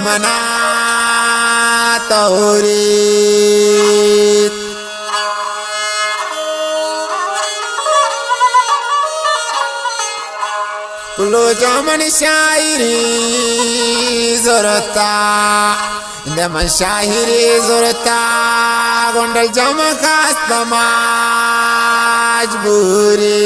मना तोरी कुलो जमन शायरी जोरता दमन शायरी जोरता गोंडल जम खास मजबूरी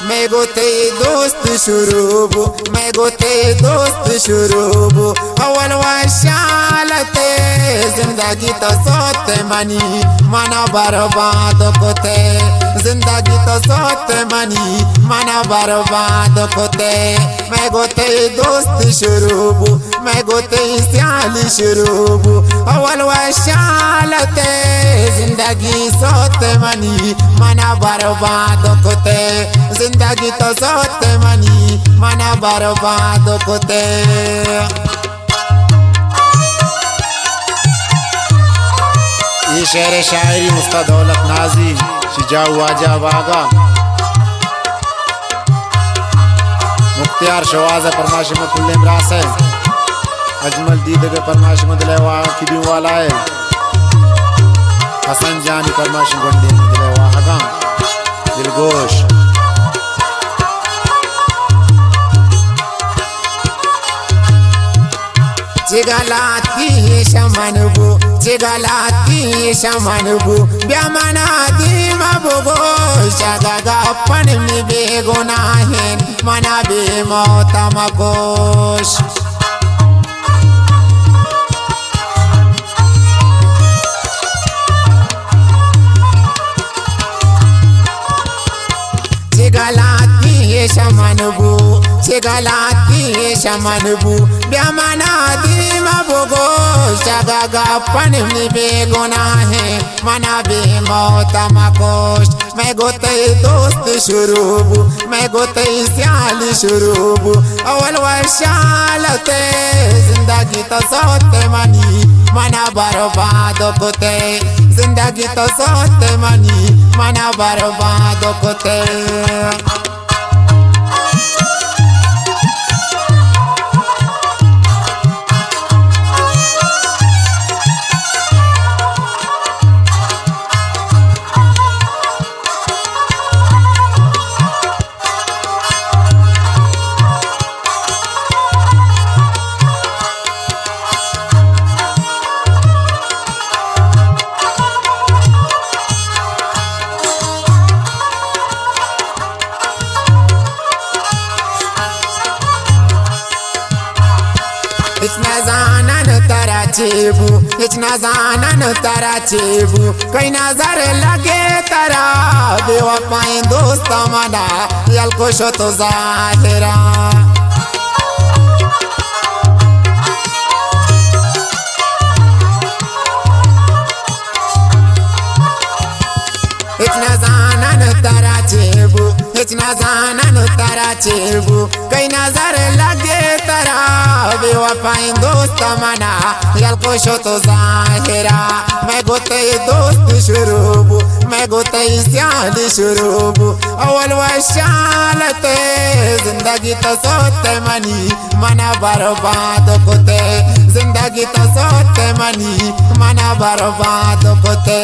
मैं गोते दोस्त शुरूबू मैं गोते दोस्त शुरूबू अवल वशालते जिंदगी तो सोते मनी मना बर्बाद कोते जिंदगी तो सोते मनी मना बर्बाद कोते मैं गोते दोस्त शुरूबू मैं गोते सियाली शुरूबू अवल वशालते जिंदगी सोते मनी मना बर्बाद कोते जिंदगी तो सोते मनी मना बर्बाद कोते ये शेर शायरी उस्ताद दौलत नाजी शिजाऊ वाजा वागा मुख्तियार शवाज़ परमाशी में कुल्ले मरास है अजमल दीद के परमाशी में दिले वाह की भी वाला है हसन जानी परमाशी गोंडी में दिले वाह का दिलगोश जिगलाती शमनबू जिगलाती शमनबू ब्यामना दीमा बुगो शगगा अपन में बेगुनाहें मना बे मौतमकोश जिगलाती शमनबू जिगलाती शमनबू ब्यामना दीमा बुगो शगगा अपन में बेगुनाहें मना बे मौतमकोश मैं गोते दोस्त शुरूबू मैं गोते सियाली शुरूबू अवल वशालते जिंदगी तो सोते मनी मना बर्बाद कोते जिंदगी तो सोते मनी मना बर्बाद कोते इतना जानन तारा चेबू इतना जानन तारा चेबू कई नजर लगे तारा बेवफाई दोस्त मना यल खुश तो जाहिरा इतना जानन तारा चेबू इतना जानन तारा चेबू कई नजर लगे तारा बेवफाई दोस्त मना यल खुश तो जाहिरा मैं गोते दोस्त शुरूबू मैं गोते सियाली शुरूबू अवल वशालते जिंदगी तो सोते मनी मना बर्बाद कोते जिंदगी तो सोते मनी मना बर्बाद कोते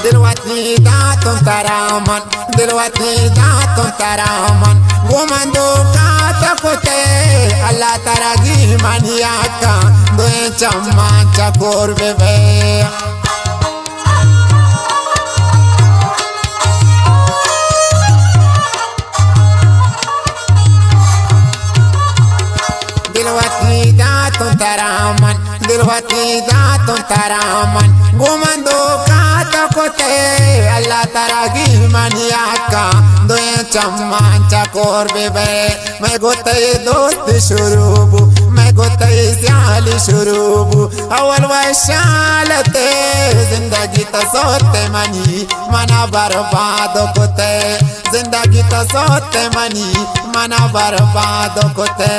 दिलवती दातों तरामन दिलवती दातों तरामन गुमंदो का तकुते अल्लाह तरगी मनिया का दो चम्मा चकोर बेबे दिलवती दातों तरामन दिल होती दातों तरामन घुमंदो काता कोते अल्लाह तारा की मनिया का दोए चम्मान चकोर बेबे मैं गोते दोस्त शुरूबू मैं गोते स्याली शुरूबू अवल वशालते जिंदगी तो सोते मनी मना बर्बाद कोते जिंदगी तो सोते मनी मना बर्बाद कोते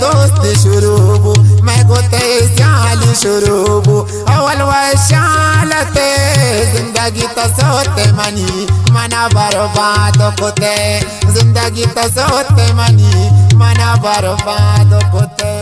दोस्त शुरूबू मैं गोते स्याली शुरूबू अवल वशालते जिंदगी तो सोते मनी मना बर्बाद कोते जिंदगी तो सोते मनी मना बर्बाद कोते